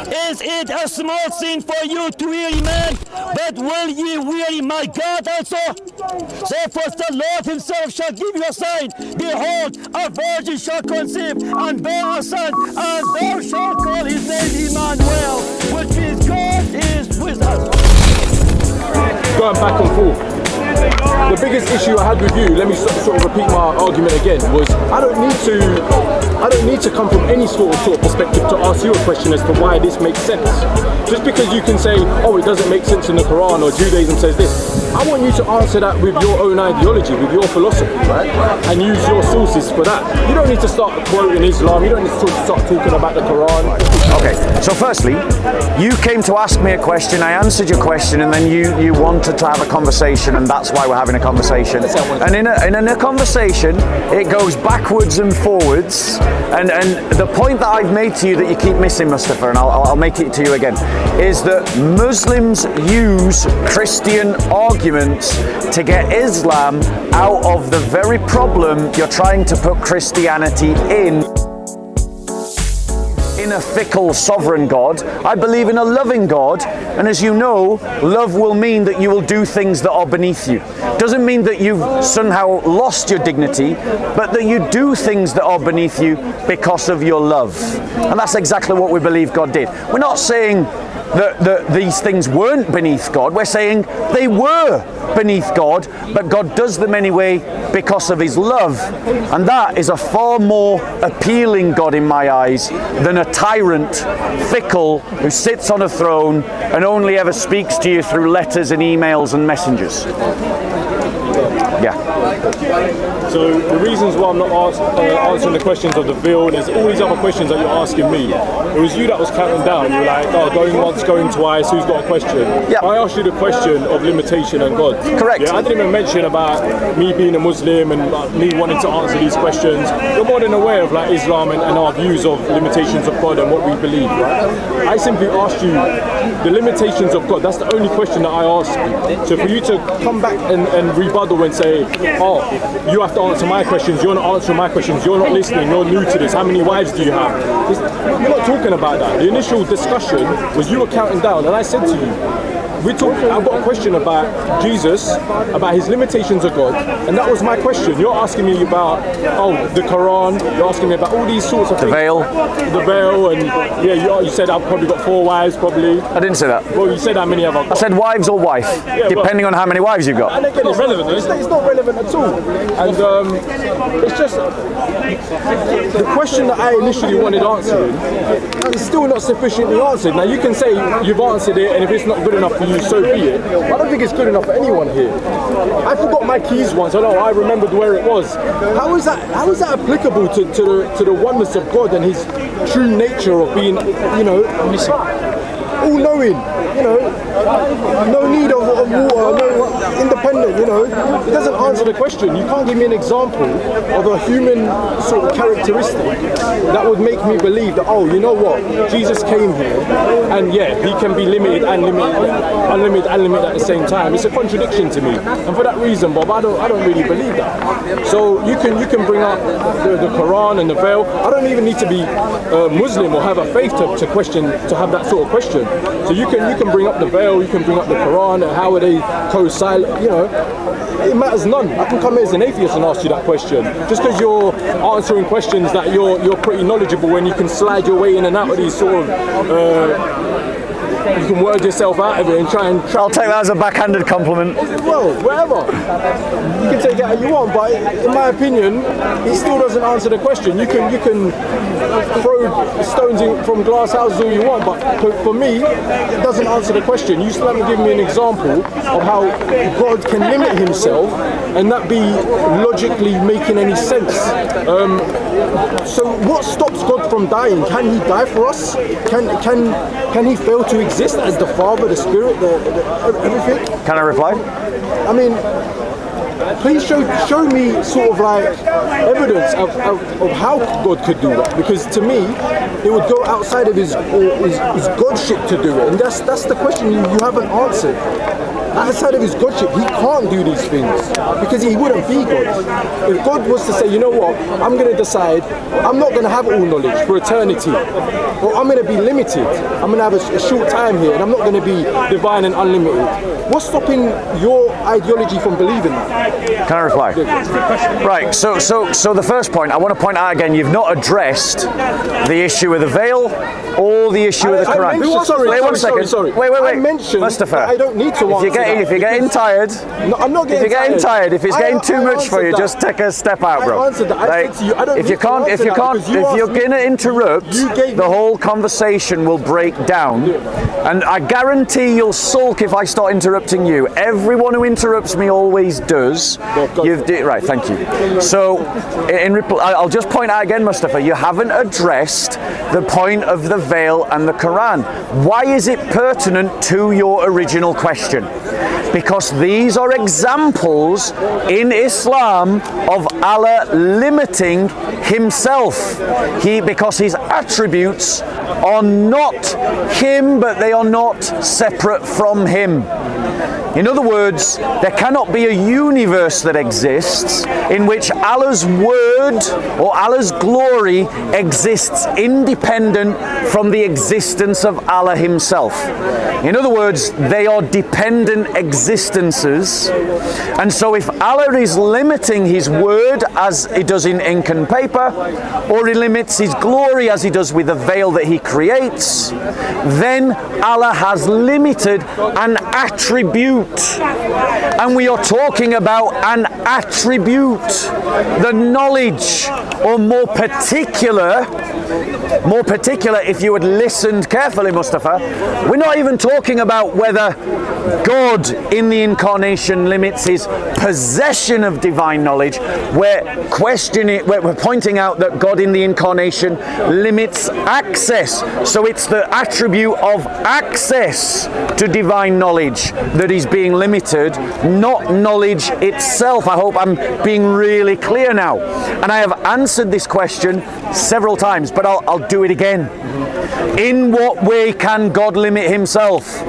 Is it a small thing for you to weary man? But will ye weary my God also? Therefore the Lord himself shall give you a sign. Behold, a virgin shall conceive and bear a son, and thou shalt call his name Emmanuel, which means God is with us. Going back and forth. The biggest issue I had with you, let me sort of repeat my argument again, was I don't need to come from any sort of perspective to ask you a question as to why this makes sense. Just because you can say, oh, it doesn't make sense in the Quran or Judaism says this, I want you to answer that with your own ideology, with your philosophy, right? And use your sources for that. You don't need to start quoting Islam, you don't need to start talking about the Quran. Okay, so firstly, you came to ask me a question, I answered your question, and then you wanted to have a conversation, and that's why we're having a conversation. And in a conversation, it goes backwards and forwards, and the point that I've made to you that you keep missing, Mustafa, and I'll make it to you again, is that Muslims use Christian arguments to get Islam out of the very problem you're trying to put Christianity in a fickle sovereign God. I believe in a loving God, and as you know, love will mean that you will do things that are beneath you. Doesn't mean that you've somehow lost your dignity, but that you do things that are beneath you because of your love. And that's exactly what we believe God did. We're not saying that these things weren't beneath God. We're saying they were beneath God, but God does them anyway because of his love. And that is a far more appealing God in my eyes than a tyrant, fickle, who sits on a throne and only ever speaks to you through letters and emails and messengers. Yeah. So the reasons why I'm not answering the questions of the veil, and there's all these other questions that you're asking me. It was you that was counting down. You were like, oh, going once, going twice, who's got a question? Yeah. I asked you the question of limitation and God. Correct. Yeah, I didn't even mention about me being a Muslim and me wanting to answer these questions. You're more than aware of like Islam and our views of limitations of God and what we believe, right? I simply asked you the limitations of God. That's the only question that I asked you. So for you to come back and rebuttal and say, oh, you have to answer my questions, you're not answering my questions, you're not listening, you're new to this, how many wives do you have? You're not talking about that. The initial discussion was you were counting down, and I said to you, I've got a question about Jesus, about his limitations of God, and that was my question. You're asking me about, the Quran, you're asking me about all these sorts of things. The veil, and yeah, you said I've probably got 4 wives, probably. I didn't say that. Well, you said how many have I got? I said wives or wife, depending on how many wives you've got. And again, it's relevant. It's not relevant at all. And it's just the question that I initially wanted answering is still not sufficiently answered. Now you can say you've answered it, and if it's not good enough for you, so be it. I don't think it's good enough for anyone here. I forgot my keys once. I remembered where it was. How is that applicable to the oneness of God and his true nature of being, all-knowing, no need of water, no independent, it doesn't answer the question. You can't give me an example of a human sort of characteristic that would make me believe that, oh, you know what, Jesus came here, and yeah, he can be limited and unlimited at the same time. It's a contradiction to me, and for that reason, Bob, I don't really believe that. So you can bring up the Quran and the veil. I don't even need to be Muslim or have a faith to have that sort of question. So you can bring up the veil, you can bring up the Quran, and how are they co-silent, it matters none. I can come here as an atheist and ask you that question. Just because you're answering questions that you're pretty knowledgeable and you can slide your way in and out of these sort of you can word yourself out of it and try and... I'll take that as a backhanded compliment. Well, whatever. You can take it how you want, but in my opinion, it still doesn't answer the question. You can throw stones from glass houses all you want, but for me, it doesn't answer the question. You still haven't given me an example of how God can limit himself and that be logically making any sense. So what stops God from dying? Can he die for us? Can he fail to exist as the Father, the Spirit, everything? Can I reply? I mean, please show me sort of like evidence of how God could do that, because to me it would go outside of his godship to do it, and that's the question you haven't answered. outside of his godship, he can't do these things because he wouldn't be God. If God was to say, you know what, I'm going to decide I'm not going to have all knowledge for eternity, or I'm going to be limited, I'm going to have a short time here, and I'm not going to be divine and unlimited. What's stopping your ideology from believing that? Can I reply? Right, so the first point, I want to point out again, you've not addressed the issue of the veil or the issue of the Quran. Wait one second. Wait. I mentioned Mustafa, that I don't need to answer if you're getting tired, no, I'm not getting if you're getting tired, if it's getting too much for you, just take a step out, bro. I answered that. I said to you, I don't if you're going to interrupt, the whole conversation will break down. And I guarantee you'll sulk if I start interrupting you. Everyone who interrupts me always does. Right, thank you. So, in reply, I'll just point out again, Mustafa, you haven't addressed the point of the veil and the Quran. Why is it pertinent to your original question? Because these are examples in Islam of Allah limiting himself. Because his attributes are not him, but they are not separate from him. In other words, there cannot be a universe that exists in which Allah's word or Allah's glory exists independent from the existence of Allah himself. In other words, they are dependent existences. And so if Allah is limiting his word as he does in ink and paper, or he limits his glory as he does with the veil that he creates, then Allah has limited an attribute. And we are talking about an attribute, the knowledge, or more particular, if you had listened carefully, Mustafa, we're not even talking about whether God in the incarnation limits his possession of divine knowledge. We're pointing out that God in the incarnation limits access. So it's the attribute of access to divine knowledge that is being limited, not knowledge itself. I hope I'm being really clear now. And I have answered this question several times, but I'll do it again. In what way can God limit himself?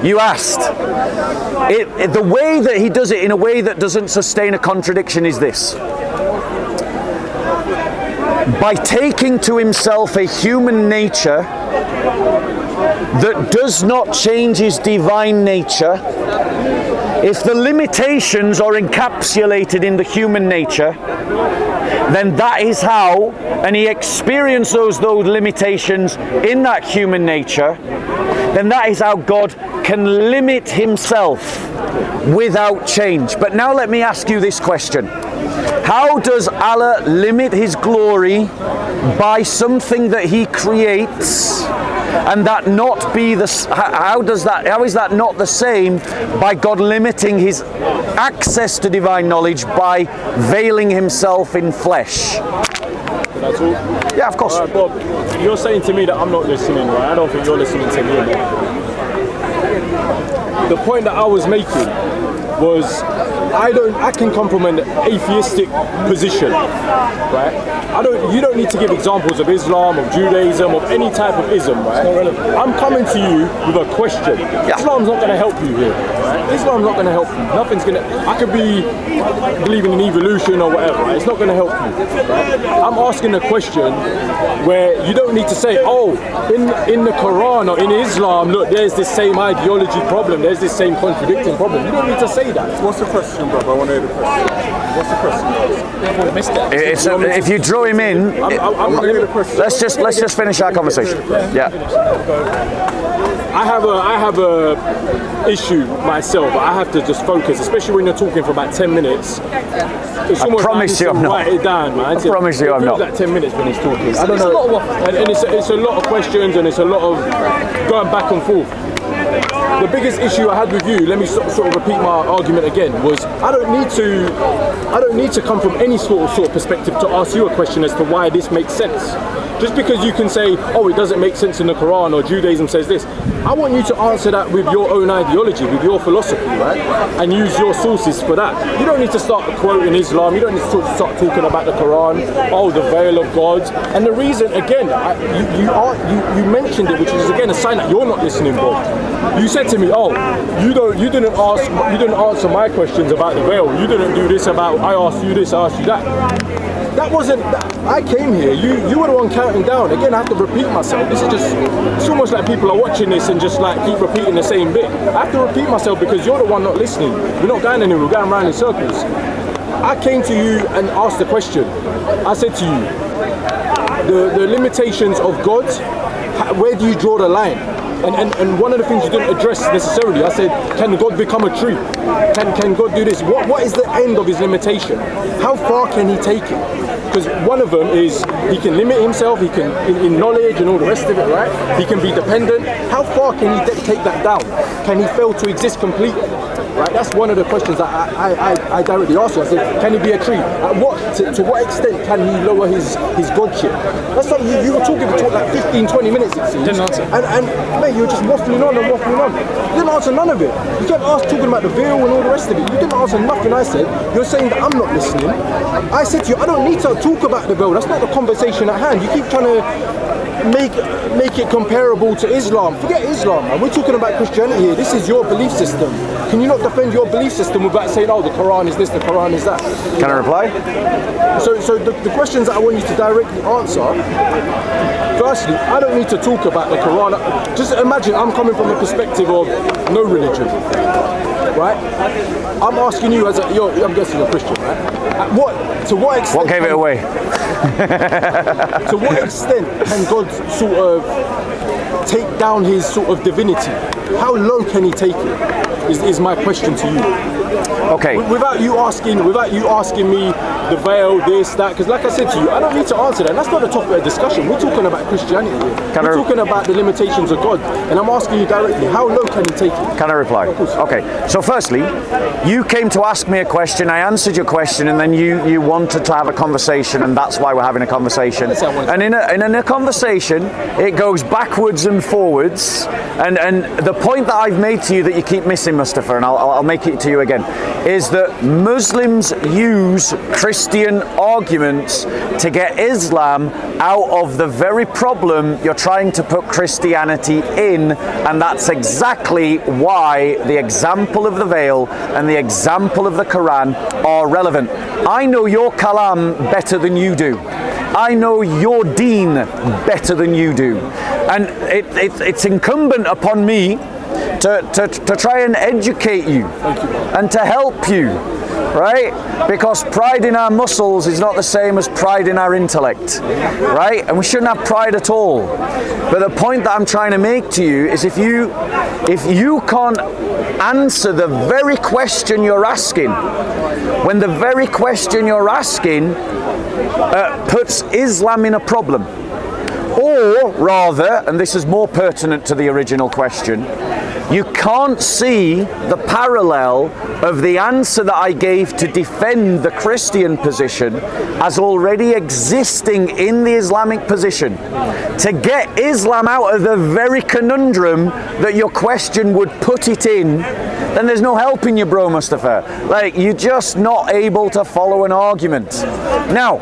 You asked. The way that he does it in a way that doesn't sustain a contradiction is this. By taking to himself a human nature that does not change his divine nature, if the limitations are encapsulated in the human nature, then that is how, and he experiences those limitations in that human nature, then that is how God can limit himself without change. But now let me ask you this question. How does Allah limit his glory by something that he creates, and that not be the, how is that not the same by God limiting his access to divine knowledge by veiling himself in flesh? That's all? Yeah, of course. All right, Bob, you're saying to me that I'm not listening, right? I don't think you're listening to me. The point that I was making was I can come from an atheistic position, right? You don't need to give examples of Islam, of Judaism, of any type of ism, right? I'm coming to you with a question. Yeah. Islam's not going to help you here, right? Islam's not going to help you. Nothing's going to, I could be believing in evolution or whatever, right? It's not going to help you, right? I'm asking a question where you don't need to say, oh, in the Quran or in Islam, look, there's this same ideology problem, there's this same contradicting problem. You don't need to say that. What's the question, bro? I want to hear the question. What's the question? If you draw him in, I'm going to hear the question. let's just finish our conversation. Yeah. I have a issue myself. I have to just focus, especially when you're talking for about 10 minutes. It's I promise you I'm not. Write it down, man. I promise you I'm not. Like 10 minutes when he's talking. I don't know. And it's a lot of questions, and it's a lot of going back and forth. The biggest issue I had with you, let me sort of repeat my argument again, was I don't need to come from any sort of perspective to ask you a question as to why this makes sense. just because you can say, oh, it doesn't make sense in the Quran or Judaism says this, I want you to answer that with your own ideology, with your philosophy, right? And use your sources for that. You don't need to start quoting Islam. You don't need to start talking about the Quran, oh, the veil of God. And the reason, again, you mentioned it, which is again a sign that you're not listening, bro. You said to me, oh, you didn't answer my questions about the veil. You didn't do this about, I asked you this, I asked you that. That wasn't, I came here, you were the one counting down. Again, I have to repeat myself. This is just, it's almost like people are watching this and just like keep repeating the same bit. I have to repeat myself because you're the one not listening. We're not going anywhere, we're going around in circles. I came to you and asked the question. I said to you, the limitations of God, where do you draw the line? And one of the things you didn't address necessarily, I said, can God become a tree? Can God do this? What is the end of his limitation? How far can he take it? Because one of them is he can limit himself, he can in knowledge and all the rest of it, right? He can be dependent. How far can he take that down? Can he fail to exist completely? Right? That's one of the questions that I directly asked you. I said, can he be a tree? To what extent can he lower his godship? That's something you were talking for like 15, 20 minutes it seems. Didn't answer. And mate, you were just waffling on and waffling on. You didn't answer none of it. You kept talking about the veil and all the rest of it. You didn't answer nothing I said. You're saying that I'm not listening. I said to you, I don't need to talk about the veil. That's not the conversation at hand. You keep trying to make it comparable to Islam. Forget Islam, man. We're talking about Christianity here. This is your belief system. Can you not defend your belief system without saying, oh, the Quran is this, the Quran is that? Can I reply? So the questions that I want you to directly answer, firstly, I don't need to talk about the Quran. Just imagine I'm coming from the perspective of no religion, right? I'm asking you as I'm guessing you're a Christian, right? To what extent? What gave it away? To what extent can God sort of take down his sort of divinity? How low can he take it? Is my question to you. Okay. Without you asking me the veil, this, that, because like I said to you, I don't need to answer that. And that's not the topic of discussion. We're talking about Christianity here. We're talking about the limitations of God. And I'm asking you directly, how low can he take it? Can I reply? Of course. Okay. So firstly, you came to ask me a question, I answered your question, and then you wanted to have a conversation, and that's why we're having a conversation. And in a conversation, it goes backwards and forwards. And the point that I've made to you that you keep missing, Mustafa, and I'll make it to you again, is that Muslims use Christian arguments to get Islam out of the very problem you're trying to put Christianity in, and that's exactly why the example of the veil and the example of the Quran are relevant. I know your Kalam better than you do. I know your deen better than you do. And it's incumbent upon me to try and educate you and to help you, right? Because pride in our muscles is not the same as pride in our intellect, right? And we shouldn't have pride at all. But the point that I'm trying to make to you is if you can't answer the very question you're asking, when the very question you're asking puts Islam in a problem, or rather, and this is more pertinent to the original question, you can't see the parallel of the answer that I gave to defend the Christian position as already existing in the Islamic position. To get Islam out of the very conundrum that your question would put it in, then there's no helping you, bro, Mustafa. Like, you're just not able to follow an argument. Now,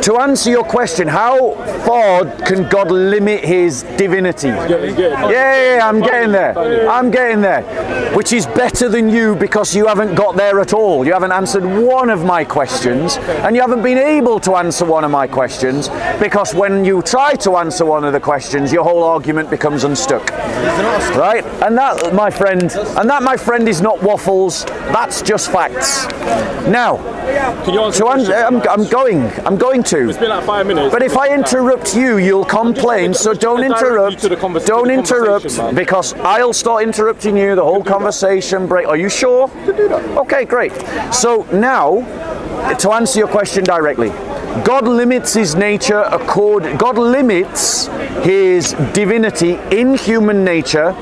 to answer your question, how far can God limit his divinity? Yeah, I'm getting there. I'm getting there. Which is better than you because you haven't got there at all. You haven't answered one of my questions, and you haven't been able to answer one of my questions because when you try to answer one of the questions, your whole argument becomes unstuck. Right? And that, my friend, is not waffles. That's just facts. Now, I'm going to. It's been like 5 minutes. But if I interrupt you, you'll complain. So don't interrupt. Don't interrupt, because I'll start interrupting you. The whole conversation break. Are you sure? You can do that. Okay, great. So now, to answer your question directly, God limits his nature. God limits his divinity in human nature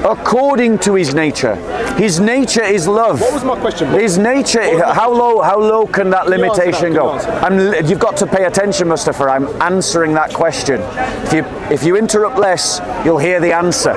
According to his nature. His nature is love. What was my question? His nature, how low can that limitation go? You've got to pay attention, Mustafa. I'm answering that question. If you interrupt less, you'll hear the answer.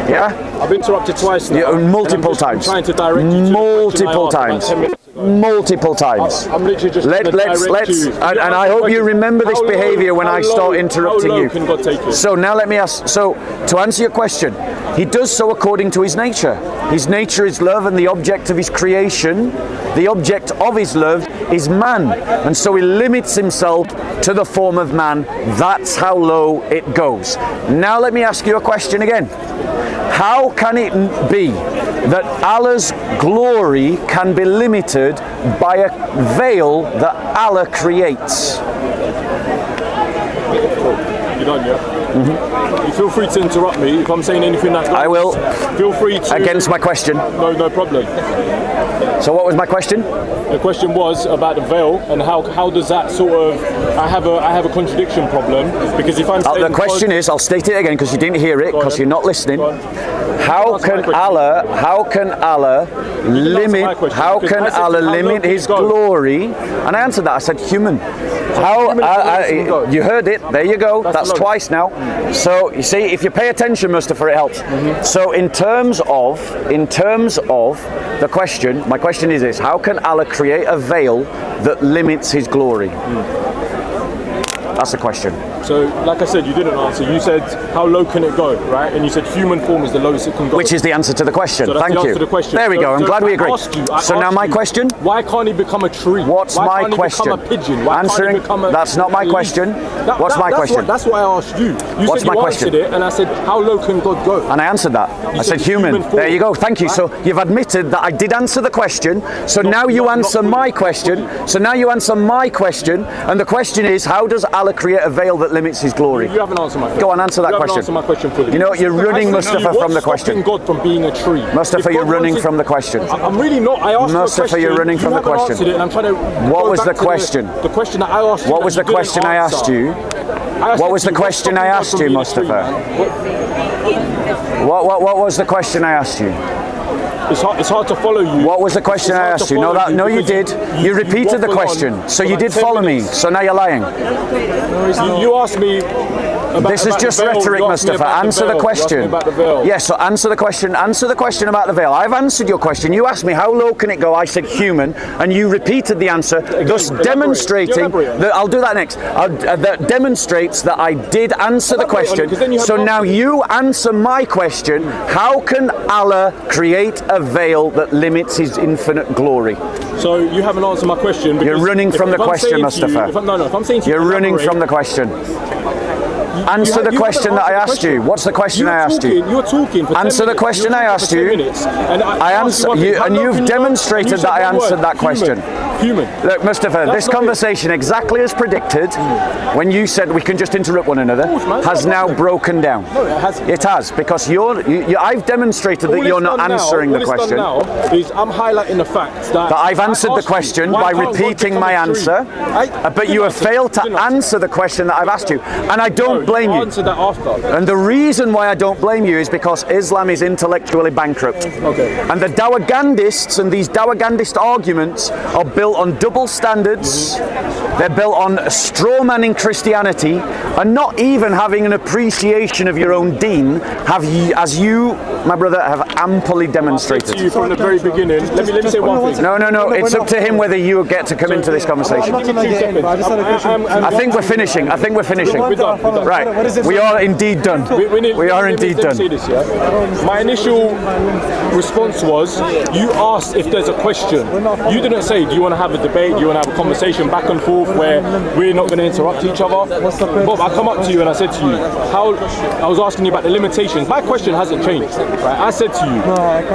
Yeah? I've interrupted twice now. Yeah, multiple times. I'm trying to direct you to multiple times. Multiple times. I'm literally just let's and I hope you remember this behavior when I start interrupting you. Can God take it? So now let me ask, so to answer your question, he does so according to his nature. His nature is love, and the object of his creation, the object of his love is man. And so he limits himself to the form of man. That's how low it goes. Now let me ask you a question again. How can it be that Allah's glory can be limited by a veil that Allah creates? You done, yeah? You feel free to interrupt me if I'm saying anything that's I will. Feel free to. Against my question. No problem. So what was my question? The question was about the veil and how does that sort of. I have a contradiction problem because if I'm saying the question is, I'll state it again because you didn't hear it because you're not listening. How can Allah limit his glory? And I answered that. I said human. You heard it. There you go. That's twice now. So you see, if you pay attention, Mustafa, it helps. So in terms of the question, my question is this: how can Allah create a veil that limits His glory? That's the question. So, like I said, you didn't answer. You said, how low can it go, right? And you said human form is the lowest it can go. Which is the answer to the question. So that's Thank the answer you. to the question. There we go. I'm glad we agree. So now my question? Why can't he become a tree? What's my question? Why can't he become a pigeon? Why Answering. Can't he become That's not my question. What's my question? That's why I asked you. What's my question? Answered it, and I said, how low can God go? And I answered that. I said human. There you go. Thank you. Right? So you've admitted that I did answer the question. So now you answer my question. So now you answer my question. And the question is, how does Allah create a veil that limits His glory? You haven't answered my question. Go on, answer that question. Answer my question fully. You know, you're running Mustafa from the question. God from being a tree. Mustafa, you're running from the question. I'm really not. I asked Mustafa, you a question. you're running from the question. It and I'm trying to. What was the question? The question that I asked you. What was the question I asked you? What was the question I asked you, Mustafa? What was the question I asked you? It's hard to follow you. What was the question I asked you? No, you did. You repeated the question. So you did follow me. So now you're lying. You asked me. This is just rhetoric, Mustafa. Answer the question. Yes, so answer the question. Answer the question about the veil. I've answered your question. You asked me how low can it go. I said human, and you repeated the answer, thus demonstrating that I'll do that next. That demonstrates that I did answer the question. So now you answer my question. How can Allah create a veil that limits His infinite glory? So you haven't answered my question. You're running from the question, Mustafa. If I'm saying to you, you're running from the question. Answer the question that I asked you. What's the question I asked you? You're talking for 10 Answer the question I asked you. I answer you, and you've demonstrated that I answered that question. Human. Look, Mustafa, this conversation, exactly as predicted, when you said we can just interrupt one another, has now broken down. No, it hasn't. It has, because I've demonstrated that you're not answering the question. All it's done now is I'm highlighting the fact that I've answered the question by repeating my answer, but you have failed to answer the question that I've asked you, and I don't blame you. Answer that after. And the reason why I don't blame you is because Islam is intellectually bankrupt. Okay. And the Dawagandists and these Dawagandist arguments are built on double standards. They're built on straw-manning Christianity and not even having an appreciation of your own deen, as you, my brother, have amply demonstrated. I said to you from the very beginning. Let me say one thing. No. It's up to him whether you get to come into this conversation. I think we're finishing. We're done. Right. We are indeed done. We are indeed done. My initial response was, you asked if there's a question. You didn't say, do you want to have a debate? Do you want to have a conversation back and forth where we're not going to interrupt each other? Bob, I come up to you and I said to you, I was asking you about the limitations. My question hasn't changed. Right? I said to you,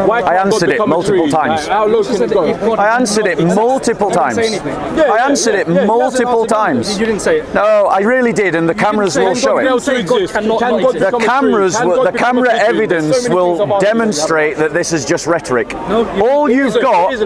why can't I answered it multiple times. How low can it go? I answered it multiple times. I answered it multiple times. You didn't say it. No, I really did, and the cameras will show it. The camera evidence will demonstrate that this is just rhetoric. All you've got is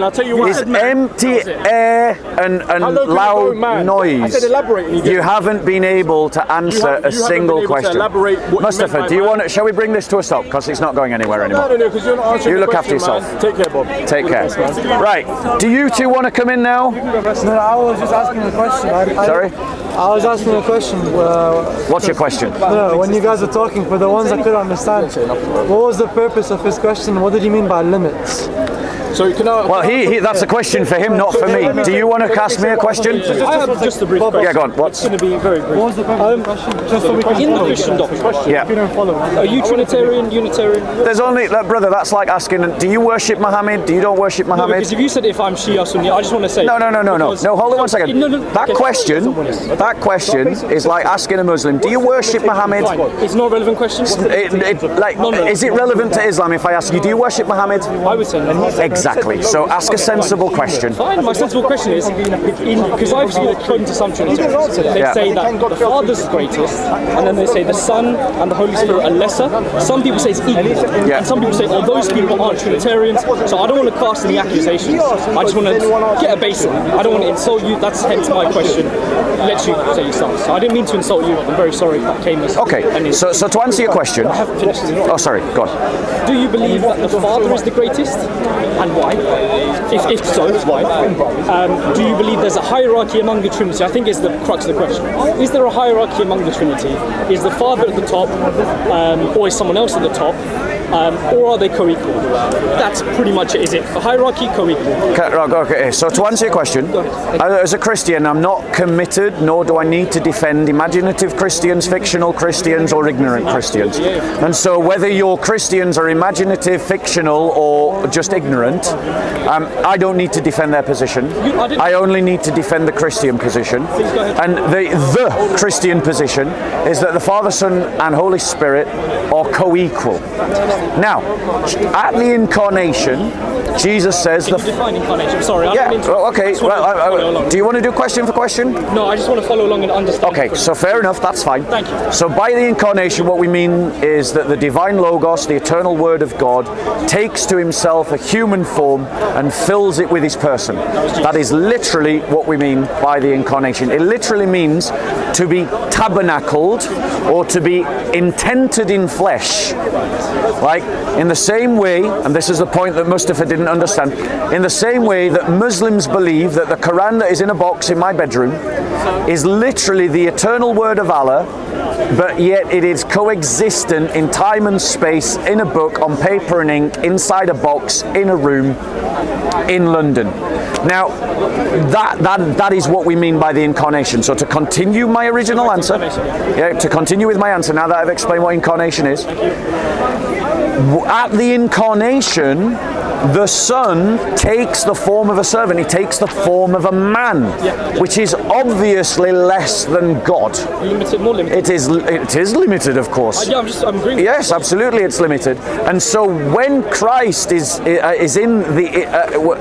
air and How low can it go, loud man? noise. I said elaborate and you You didn't. haven't been able to answer a single question. Elaborate what you Mustafa, meant by do you man. want? Shall we bring this to a stop? Because it's not going anywhere anymore. No, because you're not answering You the look after question, yourself. man. Take care, Bob. Take care. Right. Do you two want to come in now? No, I was just asking a question. Sorry? I was asking a question. What's your question? No, when you guys were talking, for the ones that couldn't understand, what was the purpose of his question? What did he mean by limits? So can I? Well, that's a question for him, not for me. Do you want to ask me a question? I have just a brief question. Yeah, go on. What's? It's going to be very brief. What was the purpose of the question? Just so we can In the follow. Christian doctrine, Yeah. You don't follow. are you Trinitarian, Unitarian? There's only, look, brother, that's like asking, do you worship Muhammad? Do you don't worship No, Muhammad? because if you said if I'm Shia Sunni, I just want to say No, because- hold on one second. No, That okay. question is like asking a Muslim, do you worship Muhammad? Fine. It's not a relevant question. Is it relevant to Islam if I ask you, do you worship Muhammad? I would say no. Exactly. So ask a sensible question. Fine, my sensible question is, because I've seen it according to some Trinitarians, they Yeah. say that the Father's greatest, and then they say the Son and the Holy Spirit are lesser. Some people say it's equal, Yeah. and some people say, oh, those people aren't Trinitarians, so I don't want to cast any accusations. I just want to get a baseline. I don't want to insult you, that's hence my question. Let you say your stance. So I didn't mean to insult you, I'm very sorry that came as Okay, so to answer your question, I haven't finished. oh sorry, go on. Do you believe that the Father is the greatest, and why? If so, why? Do you believe there's a hierarchy among the Trinity? I think is the crux of the question. Is there a hierarchy among the Trinity? Is the Father at the top, or is someone else at the top? Or are they co-equal? That's pretty much it. Is it a hierarchy, co-equal? Okay, so to answer your question, as a Christian, I'm not committed, nor do I need to defend imaginative Christians, fictional Christians, or ignorant Christians. And so whether your Christians are imaginative, fictional, or just ignorant, I don't need to defend their position. I only need to defend the Christian position. And the Christian position is that the Father, Son, and Holy Spirit are co-equal. Now, at the incarnation, Jesus says Can you define incarnation? I'm sorry, I don't mean to. okay. I just want to follow along. Do you want to do question for question? No, I just want to follow along and understand. Okay, so fair enough, that's fine. Thank you. So by the incarnation, what we mean is that the divine Logos, the eternal Word of God, takes to himself a human form and fills it with his person. That is literally what we mean by the incarnation. It literally means to be tabernacled or to be intented in flesh. Like, in the same way, and this is the point that Mustafa didn't understand, in the same way that Muslims believe that the Quran that is in a box in my bedroom is literally the eternal word of Allah, but yet it is coexistent in time and space, in a book, on paper and ink, inside a box, in a room, in London. Now, that is what we mean by the incarnation. So to continue my original answer, to continue with my answer, now that I've explained what incarnation is, at the incarnation, the Son takes the form of a servant. He takes the form of a man, which is obviously less than God. Limited, more limited. It is limited, of course. Yeah, I'm agreeing. with Yes, absolutely, it's limited. And so when Christ is in the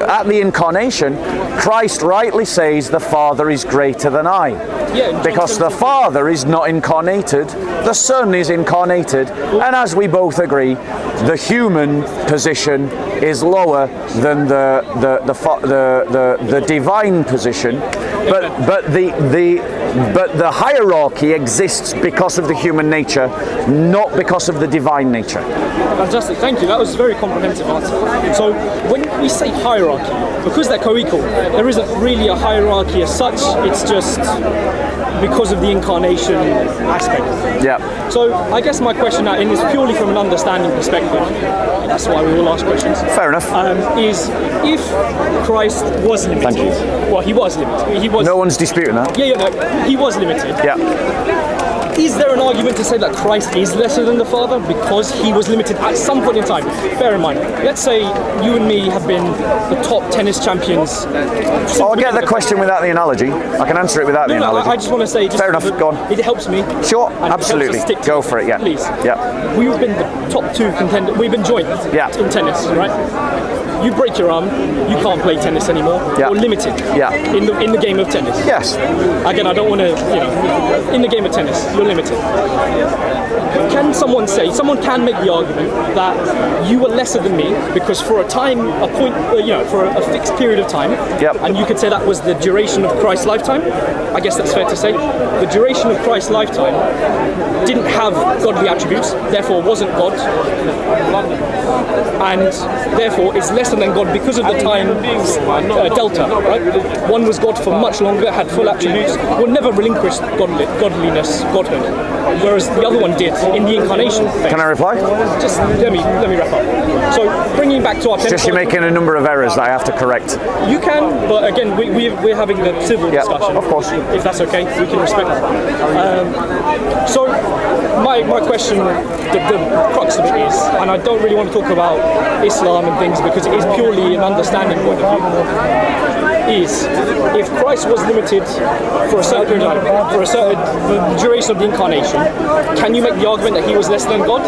at the incarnation, Christ rightly says the Father is greater than I. Yeah, in John Because the 17. Father is not incarnated, the Son is incarnated, and as we both agree, the human position is lower than the divine position, but the hierarchy exists because of the human nature, not because of the divine nature. Fantastic, thank you. That was a very comprehensive answer. So when we say hierarchy, because they're co-equal, there isn't really a hierarchy as such. It's just because of the incarnation aspect. Yeah. So I guess my question now, and it's purely from an understanding perspective, that's why we all ask questions. Fair enough. Is if Christ was limited, Thank you. well, he was limited. He was. No one's disputing that. No, he was limited. Yeah. Is there an argument to say that Christ is lesser than the Father because he was limited at some point in time? Bear in mind, let's say you and me have been the top tennis champions. I'll get the question without the analogy. I can answer it without the No, analogy. I just want to say, Fair enough, go on. It helps me. Sure, and it helps us absolutely. stick Go together. for it, yeah. Please. Yeah. We've been the top two contenders. We've been joint in tennis, right? You break your arm, you can't play tennis anymore. Yeah. You're limited. Yeah. In the game of tennis. Yes. Again, I don't want to, in the game of tennis, you're unlimited. Can someone make the argument that you were lesser than me because for a time, a point, for a fixed period of time, and you could say that was the duration of Christ's lifetime? I guess that's fair to say. The duration of Christ's lifetime didn't have godly attributes, therefore wasn't God, and therefore is lesser than God because of the time delta, right? One was God for much longer, had full attributes, would never relinquish godliness, godhood, whereas the other one did in the incarnation phase. Can I reply? Just let me wrap up. So bringing back to our Just you're making a number of errors that I have to correct. You can, but again, we're having the civil discussion. Of course. If that's okay, we can respect that. So my question, the crux of it is, and I don't really want to talk about Islam and things because it is purely an understanding point of view, is if Christ was limited for a certain period of time, for the duration of the incarnation, can you make the argument that he was less than God?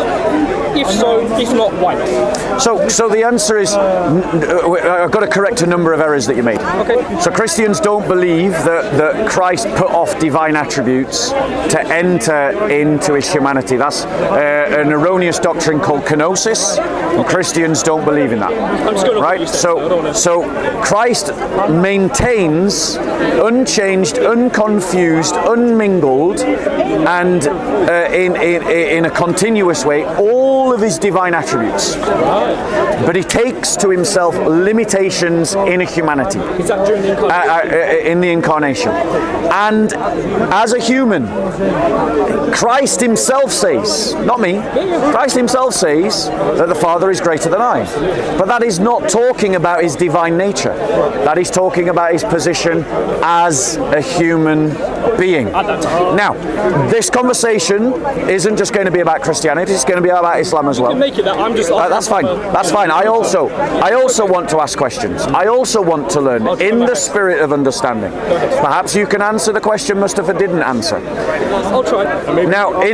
If so, if not, why not? So the answer is, I've got to correct a number of errors that you made. Okay. So Christians don't believe that Christ put off divine attributes to enter into his humanity. That's an erroneous doctrine called kenosis, and Christians don't believe in that. I'm just going to right? So Christ maintains unchanged, unconfused, unmingled, and in a continuous way all of his divine attributes. But he takes to himself limitations in a humanity. Is that during the incarnation? In the incarnation. And as a human, Christ himself says, not me, Christ himself says that the Father is greater than I. But that is not talking about his divine nature. That is talking about his position as a human being. Now, this conversation isn't just going to be about Christianity, it's going to be about Islam as well. Make it that. I'm just that's fine. That's fine. I also want to ask questions. I also want to learn in the spirit of understanding. Perhaps you can answer the question Mustafa didn't answer. I'll try. Now, are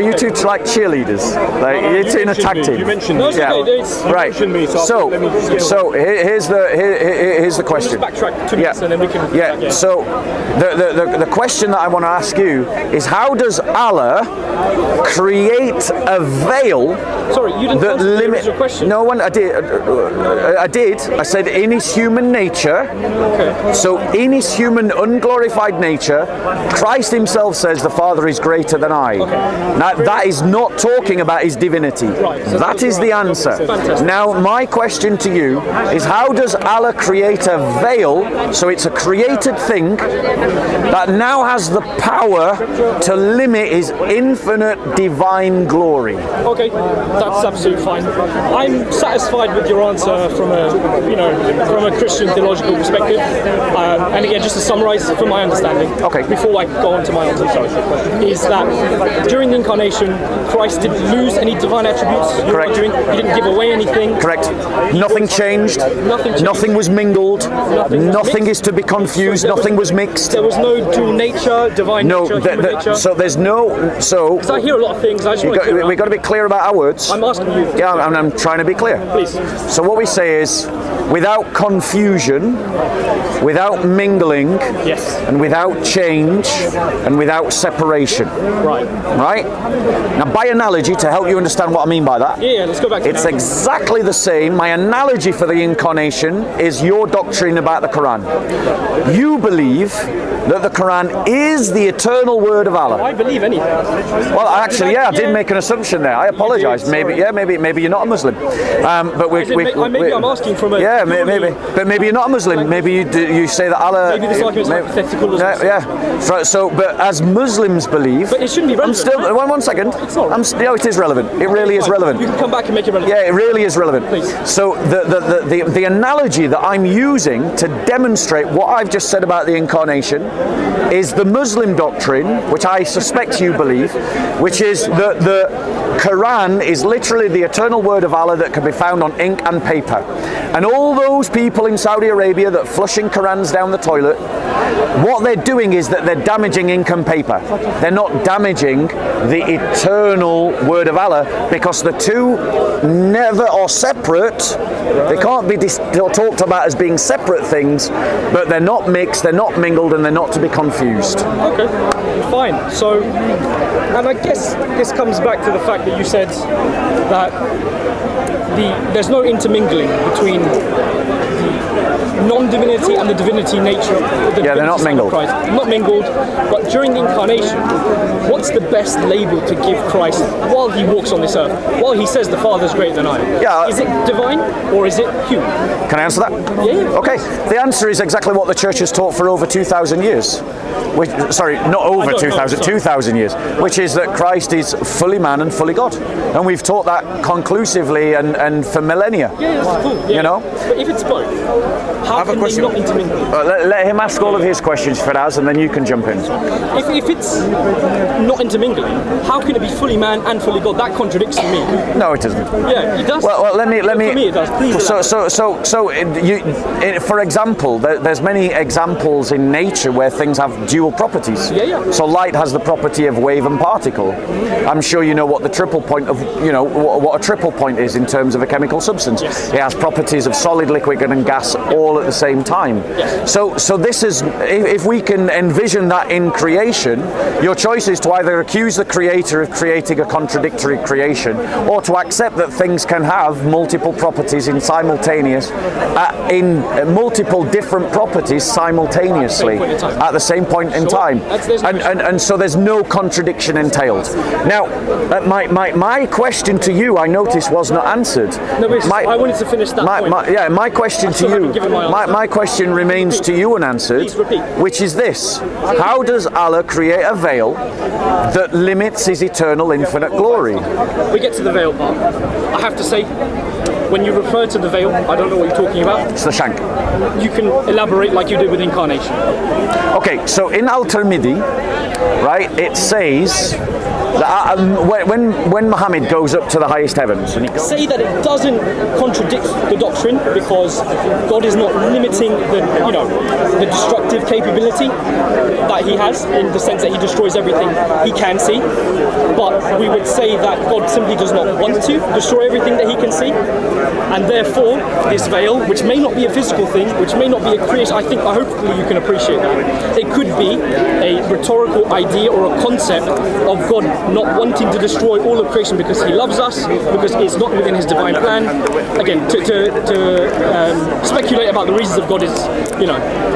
you two like cheerleaders? Like you two in a tag team? You mentioned me. Right. So here's the question. Just backtrack 2 minutes and then we can. Yeah. So the question that I want to ask you is, how does Allah create a veil? Sorry, you didn't answer the original question. No one. I did. I said in his human nature. Okay. So in his human unglorified nature, Christ himself says the Father is greater than I. Okay. Now that is not talking about his divinity. Right. So that is the answer. Fantastic. Now my question to you is, how does Allah create a veil, so it's a created thing that now has the power to limit his infinite divine glory? Okay, that's absolutely fine. I'm satisfied with your answer from a Christian theological perspective. And again, just to summarise from my understanding, before I go on to my answer, is that during the incarnation, Christ didn't lose any divine attributes. Correct. He didn't give away anything. Correct. Nothing changed. Nothing was mingled. Nothing is to be confused. Nothing was mixed. There was no dual nature, divine nature, human nature. So there's no. So because I hear a lot of things. I just want to we've got to be clear about our words. I'm asking you. Yeah, I'm trying to be clear. Please. So what we say is, without confusion, without mingling, yes, and without change, and without separation. Right. Right? Now, by analogy, to help you understand what I mean by that, yeah, let's go back to it's exactly the same. My analogy for the incarnation is your doctrine about the Quran. You believe that the Quran is the eternal word of Allah. I believe anything. Well, actually, I did make an assumption there. I apologise. Maybe you're not a Muslim. But I'm asking from a. Yeah, maybe. But maybe you're not a Muslim. Maybe you say that Allah. Maybe this argument is hypothetical as well. Yeah. So, but as Muslims believe. But it shouldn't be relevant. I'm still. One second. It's not relevant. No, it is relevant. It really is relevant. You can come back and make it relevant. Yeah, it really is relevant. Please. So the analogy that I'm using to demonstrate what I've just said about the incarnation is the Muslim doctrine, which I suspect you believe, which is that Quran is literally the eternal word of Allah that can be found on ink and paper. And all those people in Saudi Arabia that flushing Qurans down the toilet, what they're doing is that they're damaging ink and paper. They're not damaging the eternal word of Allah, because the two never are separate. They can't be talked about as being separate things, but they're not mixed, they're not mingled, and they're not to be confused. Okay, fine. So, and I guess this comes back to the fact that you said that there's no intermingling between the non-divinity and the divinity nature of the Yeah, they're not mingled. Christ. Not mingled, but during the incarnation, what's the best label to give Christ while he walks on this earth? While he says the Father's greater than I am? Yeah. Is it divine or is it human? Can I answer that? Yeah. Okay, the answer is exactly what the church has taught for over 2,000 years. Sorry, not over 2,000, 2,000 years, which is that Christ is fully man and fully God. And we've taught that conclusively and for millennia. Yeah, that's cool. Yeah. You know? But if it's both, how can they not intermingle? Let him ask all of his questions, Firaz, and then you can jump in. If it's not intermingling, how can it be fully man and fully God? That contradicts to me. No, it doesn't. Yeah, it does. Well, let me. For me, it does. Please. For example, there's many examples in nature where things have dual properties. Yeah. So light has the property of wave and particle. I'm sure you know what the triple point of, what a triple point is in terms of a chemical substance. Yes. It has properties of solid, liquid, and gas all at the same time. Yes. So this is, if we can envision that in creation, your choice is to either accuse the creator of creating a contradictory creation, or to accept that things can have multiple properties in multiple different properties simultaneously at the same point in time. And so there's no contradiction entailed. Now, my question to you, I noticed, was not answered. No, but I wanted to finish that point. My question to you, my question remains to you unanswered, Please repeat. which is this: how does Allah create a veil that limits his eternal infinite glory? We get to the veil part. I have to say, when you refer to the veil, I don't know what you're talking about. It's the shank. You can elaborate like you did with incarnation. Okay, so in Al-Tirmidhi, right, it says that when Muhammad goes up to the highest heavens, and he goes, Say that it doesn't contradict the doctrine because God is not limiting the destructive capability that he has, in the sense that he destroys everything he can see. But we would say that God simply does not want to destroy everything that he can see, and therefore this veil, which may not be a physical thing, which may not be a creation, hopefully you can appreciate that. It could be a rhetorical idea or a concept of God not wanting to destroy all of creation because he loves us, because it's not within his divine plan. Again, to speculate about the reasons of God is,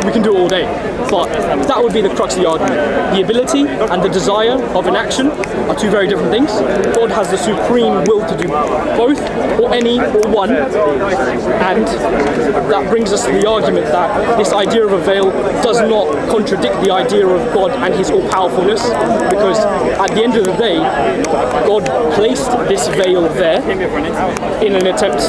we can do it all day. But that would be the crux of the argument. The ability and the desire of an action are two very different things. God has the supreme will to do both, or any, or one. And that brings us to the argument that this idea of a veil does not contradict the idea of God and his all-powerfulness, because at the end of the day, God placed this veil there in an attempt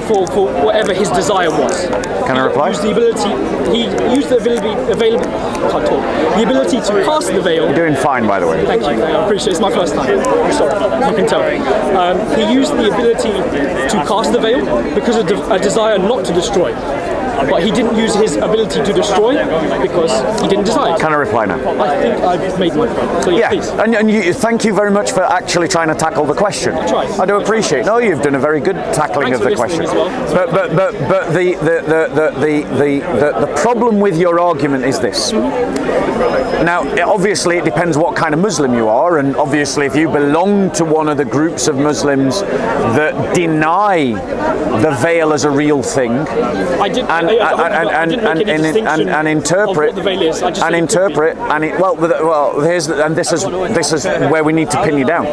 for whatever his desire was. Can I reply? He used the ability to cast the veil. You're doing fine, by the way. Thank you. I appreciate it. It's my first time. I'm sorry. You can tell. He used the ability to cast the veil because of a desire not to destroy. But he didn't use his ability to destroy because he didn't desire. Can I reply now? I think I've made my point. So Yeah, please. and thank you very much for actually trying to tackle the question. I do appreciate. No, you've done a very good tackling Thanks of the for listening question. as well. But the problem with your argument is this. Now, obviously, it depends what kind of Muslim you are, and obviously, if you belong to one of the groups of Muslims that deny the veil as a real thing, I didn't interpret this is where we need to pin you down,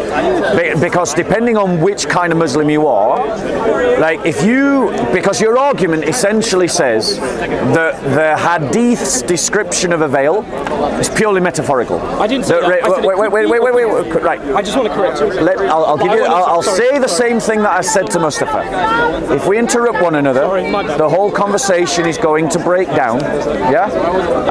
because depending on which kind of Muslim you are, like because your argument essentially says that the hadith's description of a veil is purely metaphorical. I didn't say that. Wait. Right. I just want to correct you. I'll say the same thing that I said to Mustafa. If we interrupt one another, the whole conversation is going to break down. Yeah?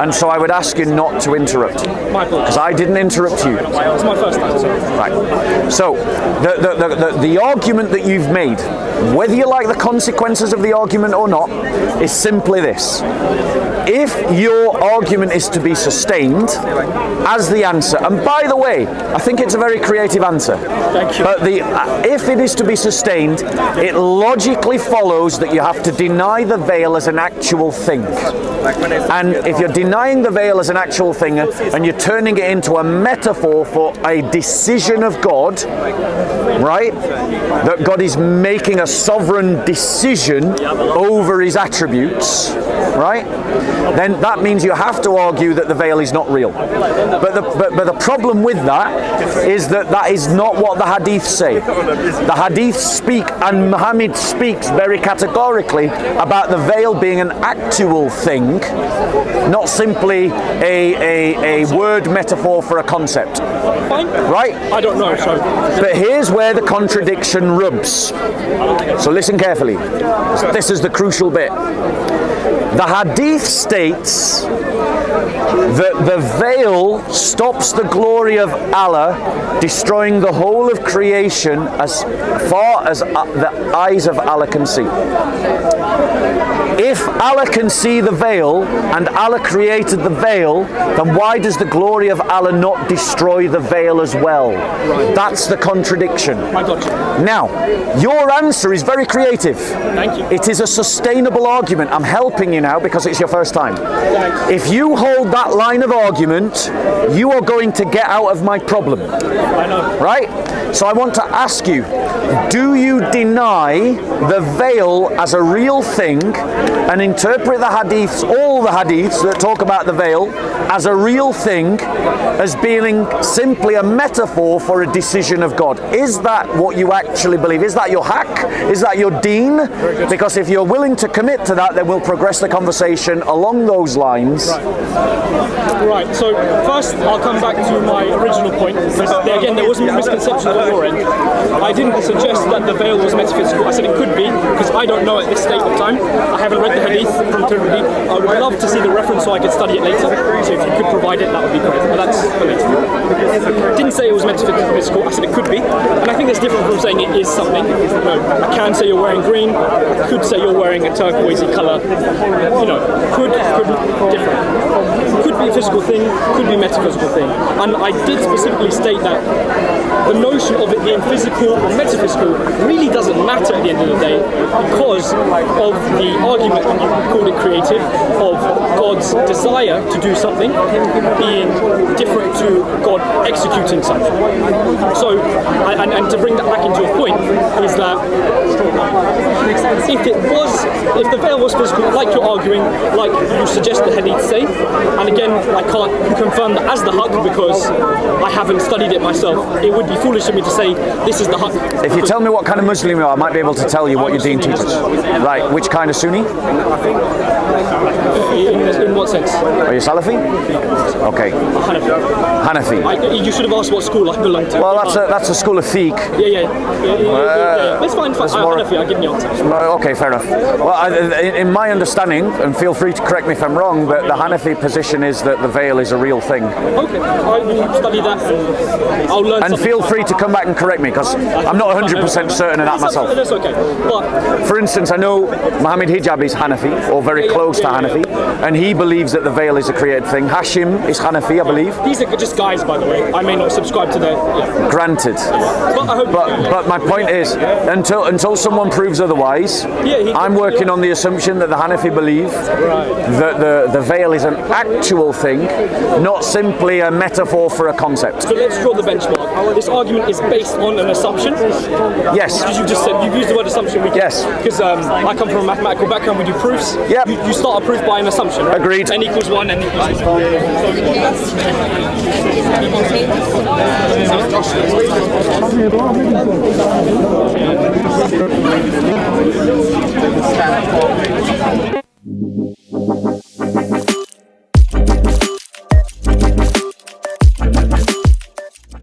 And so I would ask you not to interrupt. My apologies. Because I didn't interrupt you. It's my first time. Right. So, the argument that you've made, whether you like the consequences of the argument or not, is simply this. If your argument is to be sustained as the answer, and by the way, I think it's a very creative answer. Thank you. But if it is to be sustained, it logically follows that you have to deny the veil as an actual thing. And if you're denying the veil as an actual thing and you're turning it into a metaphor for a decision of God, right? That God is making a sovereign decision over his attributes, right? Then that means you have to argue that the veil is not real. But the problem with that is that is not what the hadiths say. The hadiths speak, and Muhammad speaks very categorically about the veil being an actual thing, not simply a word metaphor for a concept. Right? I don't know. So. But here's where the contradiction rubs. So listen carefully. This is the crucial bit. The hadith states that the veil stops the glory of Allah, destroying the whole of creation as far as the eyes of Allah can see. If Allah can see the veil and Allah created the veil, then why does the glory of Allah not destroy the veil as well? That's the contradiction. I got you. Now, your answer is very creative. Thank you. It is a sustainable argument. I'm helping you now because it's your first time. If you hold that line of argument, you are going to get out of my problem. I know. Right? So I want to ask you, do you deny the veil as a real thing and interpret the hadiths, all the hadiths that talk about the veil, as a real thing, as being simply a metaphor for a decision of God? Is that what you actually believe? Is that your hack? Is that your deen? Because if you're willing to commit to that, then we'll progress the conversation along those lines. Right, so first I'll come back to my original point. Again, there wasn't a misconception on your end. I didn't suggest that the veil was metaphysical. I said it could be, because I don't know at this state of time. I haven't read the hadith from Tirmidhi. I would love to see the reference so I could study it later. So if you could provide it, that would be great. But that's for later. I didn't say it was metaphysical. I said it could be. And I think it's different from saying it is something. You know, I can say you're wearing green. I could say you're wearing a turquoisey colour. You know, could different. Could be a physical thing, could be a metaphysical thing. And I did specifically state that the notion of it being physical or metaphysical really doesn't matter at the end of the day, because of the argument that you called it creative, of God's desire to do something being different to God executing something. So, and to bring that back into a point, is that if the veil was physical, like you're arguing, like you suggest the hadith say, and again, I can't confirm that as the haqq because I haven't studied it myself. It would be foolish of me to say this is the haqq. If you tell me what kind of Muslim you are, I might be able to tell you what your deen teaches. Right, which kind of Sunni? In what sense? Are you Salafi? Okay. Hanafi. You should have asked what school I belong to. Well, that's a school of fiqh. Yeah. Let's find Hanafi. I'll give you the answer. Okay, fair enough. Well, in my understanding, and feel free to correct me if I'm wrong, but the Hanafi position is that the veil is a real thing. Okay, I will study that. I'll learn. And feel free to come back and correct me, because I'm not 100% certain of that myself. That's okay. But for instance, I know Muhammad Hijab is Hanafi, or very close to Hanafi, and he believes that the veil is a created thing. Hashim is Hanafi, I believe. These are just guys, by the way. I may not subscribe to their. Yeah. Granted. But my point is, until someone proves otherwise, I'm working on the assumption that the Hanafi believe that the veil is an actual thing, not simply a metaphor for a concept. So let's draw the benchmark. This argument is based on an assumption. Yes. Because you just said you've used the word assumption. Yes. Because I come from a mathematical background. We do proofs. Yep. You start a proof by an assumption. Right? Agreed. N equals 1, N equals 2.